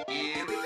Here we go.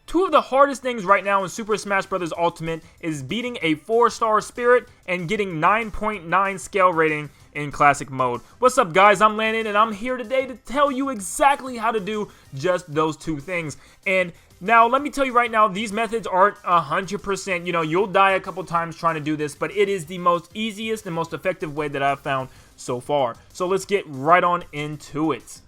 Two of the hardest things right now in Super Smash Bros. Ultimate is beating a 4-star Spirit and getting 9.9 scale rating in Classic mode. What's up, guys? I'm Landon, and I'm here today to tell you exactly how to do just those two things. And now, let me tell you right now, these methods aren't 100%. You know, you'll die a couple times trying to do this, but it is the most easiest and most effective way that I've found so far. So let's get right on into it.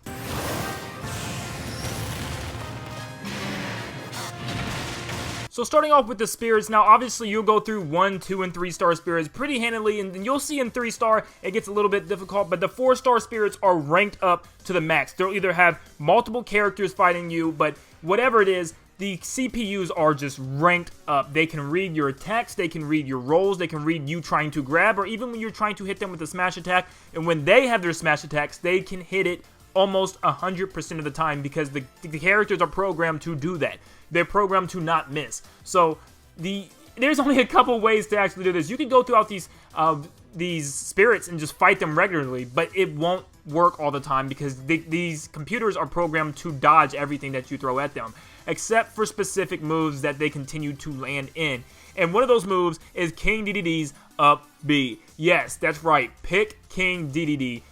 So starting off with the spirits, now obviously you'll go through 1, 2, and 3-star spirits pretty handily, and you'll see in 3-star it gets a little bit difficult, but the 4-star spirits are ranked up to the max. They'll either have multiple characters fighting you, but whatever it is, the CPUs are just ranked up. They can read your attacks, they can read your rolls, they can read you trying to grab, or even when you're trying to hit them with a smash attack, and when they have their smash attacks, they can hit it almost 100% of the time because the characters are programmed to do that. They're programmed to not miss. So there's only a couple ways to actually do this. You can go throughout these spirits and just fight them regularly, but it won't work all the time because these computers are programmed to dodge everything that you throw at them, except for specific moves that they continue to land in. And one of those moves is King DDD's up B. Yes, that's right. Pick King DDD.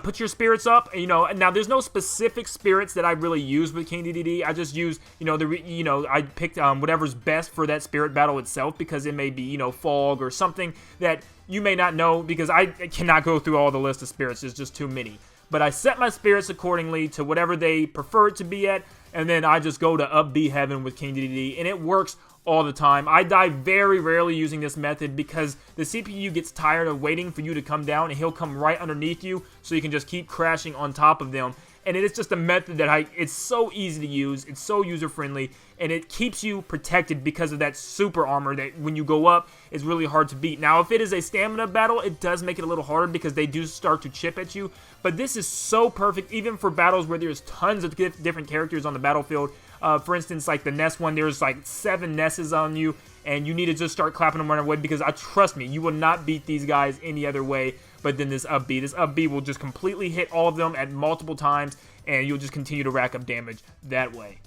Put your spirits up. You know, now there's no specific spirits that I really use with King DDD. I just use, I picked whatever's best for that spirit battle itself, because it may be, fog or something that you may not know, because I cannot go through all the list of spirits. There's just too many. But I set my spirits accordingly to whatever they prefer it to be at, and then I just go to up B heaven with King DDD, and it works all the time. I die very rarely using this method because the CPU gets tired of waiting for you to come down, and he'll come right underneath you, so you can just keep crashing on top of them. And it is just a method that it's so easy to use, it's so user-friendly, and it keeps you protected because of that super armor that when you go up is really hard to beat. Now, if it is a stamina battle, it does make it a little harder because they do start to chip at you, but this is so perfect even for battles where there's tons of different characters on the battlefield. For instance, like the Ness one, there's like 7 Nesses on you, and you need to just start clapping them right away, because trust me, you will not beat these guys any other way but then this up B. This up B will just completely hit all of them at multiple times, and you'll just continue to rack up damage that way.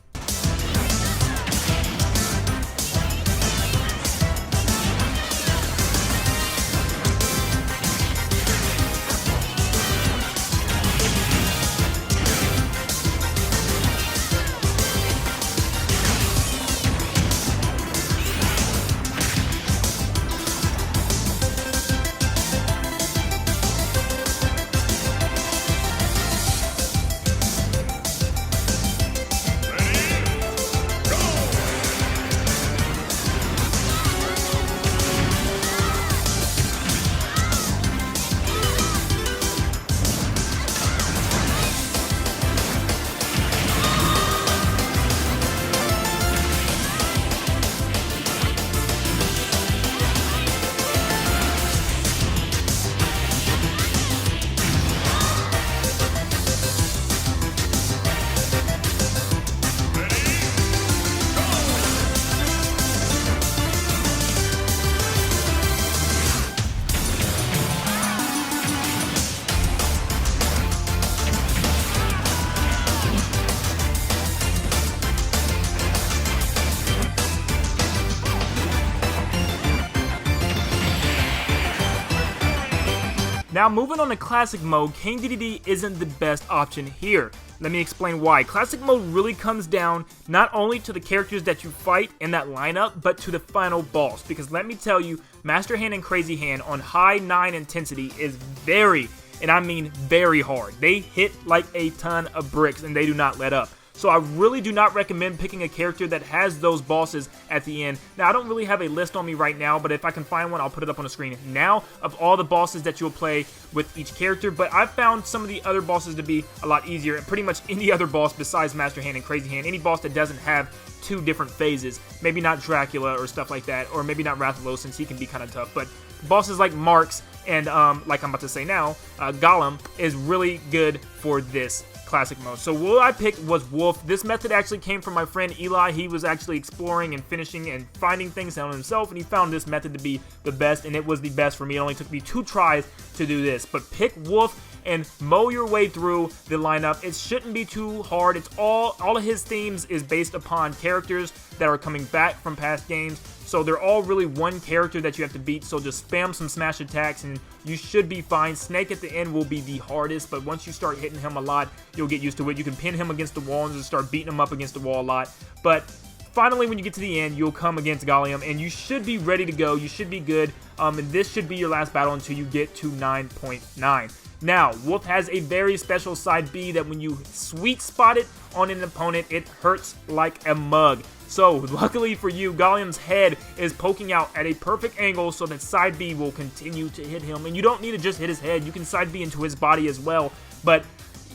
Now, moving on to Classic mode, King DDD isn't the best option here. Let me explain why. Classic mode really comes down not only to the characters that you fight in that lineup, but to the final boss. Because let me tell you, Master Hand and Crazy Hand on high 9 intensity is very, and I mean very hard. They hit like a ton of bricks, and they do not let up. So I really do not recommend picking a character that has those bosses at the end. Now, I don't really have a list on me right now, but if I can find one, I'll put it up on the screen now of all the bosses that you'll play with each character. But I've found some of the other bosses to be a lot easier. And pretty much any other boss besides Master Hand and Crazy Hand, any boss that doesn't have 2 different phases, maybe not Dracula or stuff like that, or maybe not Rathalos, since he can be kind of tough. But bosses like Marks and, like I'm about to say now, Gollum is really good for this classic mode. So what I picked was Wolf. This method actually came from my friend Eli. He was actually exploring and finishing and finding things on himself, and he found this method to be the best, and it was the best for me. It only took me 2 tries to do this. But pick Wolf and mow your way through the lineup. It shouldn't be too hard. It's all of his themes is based upon characters that are coming back from past games. So they're all really one character that you have to beat, so just spam some smash attacks and you should be fine. Snake at the end will be the hardest, but once you start hitting him a lot, you'll get used to it. You can pin him against the wall and just start beating him up against the wall a lot. But finally, when you get to the end, you'll come against Gallium, and you should be ready to go. You should be good, and this should be your last battle until you get to 9.9. Now, Wolf has a very special side B that when you sweet spot it on an opponent, it hurts like a mug. So, luckily for you, Gallium's head is poking out at a perfect angle so that side B will continue to hit him. And you don't need to just hit his head, you can side B into his body as well, but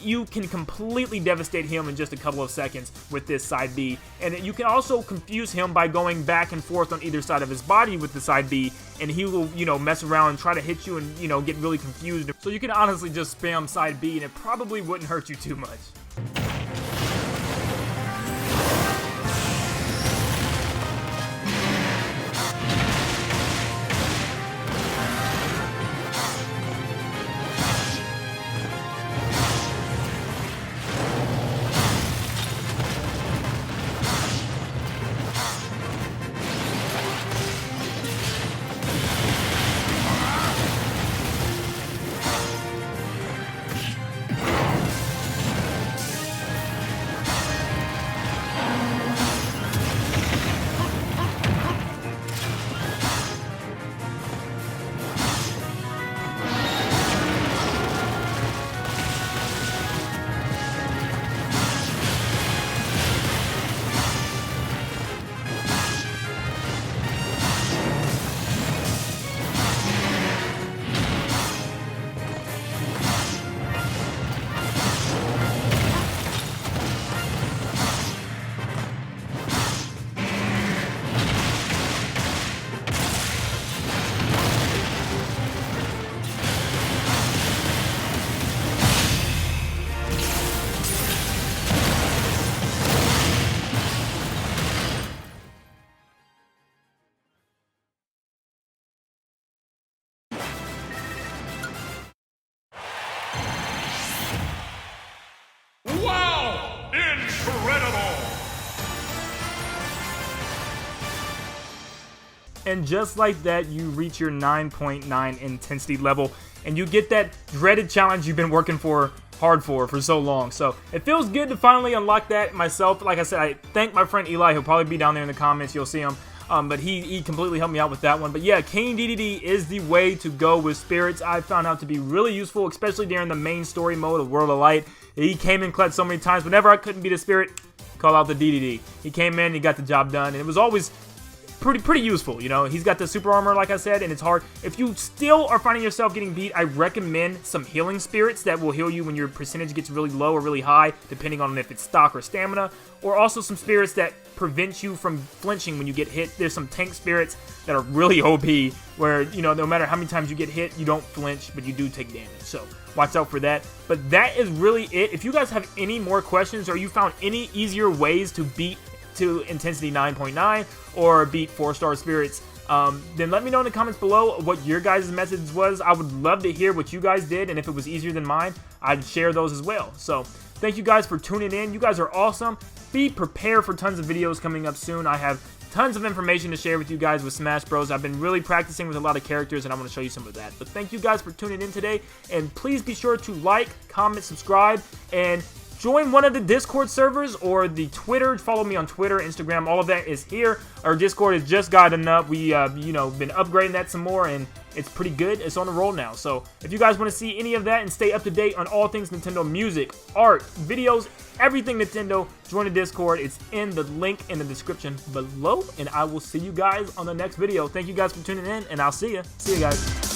you can completely devastate him in just a couple of seconds with this side B. And you can also confuse him by going back and forth on either side of his body with the side B, and he will, mess around and try to hit you and, get really confused. So you can honestly just spam side B and it probably wouldn't hurt you too much. Wow! Incredible! And just like that, you reach your 9.9 intensity level, and you get that dreaded challenge you've been working hard for so long. So it feels good to finally unlock that myself. Like I said, I thank my friend Eli. He'll probably be down there in the comments. You'll see him. But he completely helped me out with that one. But yeah, Cane DDD is the way to go with spirits. I found out to be really useful, especially during the main story mode of World of Light. He came in clutch so many times. Whenever I couldn't beat a spirit, call out the DDD. He came in, he got the job done, and it was always pretty useful. He's got the super armor, like I said, and it's hard. If you still are finding yourself getting beat, I recommend some healing spirits that will heal you when your percentage gets really low or really high, depending on if it's stock or stamina, or also some spirits that prevent you from flinching when you get hit. There's some tank spirits that are really OP, where, no matter how many times you get hit, you don't flinch, but you do take damage. So watch out for that. But that is really it. If you guys have any more questions, or you found any easier ways to beat to intensity 9.9 or beat 4-star spirits, then let me know in the comments below what your guys' message was. I would love to hear what you guys did, and if it was easier than mine, I'd share those as well. So thank you guys for tuning in. You guys are awesome. Be prepared for tons of videos coming up soon. I have tons of information to share with you guys with Smash Bros. I've been really practicing with a lot of characters, and I want to show you some of that. But thank you guys for tuning in today, and please be sure to like, comment, subscribe, and join one of the Discord servers or the Twitter. Follow me on Twitter, Instagram, all of that is here. Our Discord has just gotten up. We, been upgrading that some more, and it's pretty good. It's on the roll now. So if you guys want to see any of that and stay up to date on all things Nintendo music, art, videos, everything Nintendo, join the Discord. It's in the link in the description below, and I will see you guys on the next video. Thank you guys for tuning in, and I'll see you. See you guys.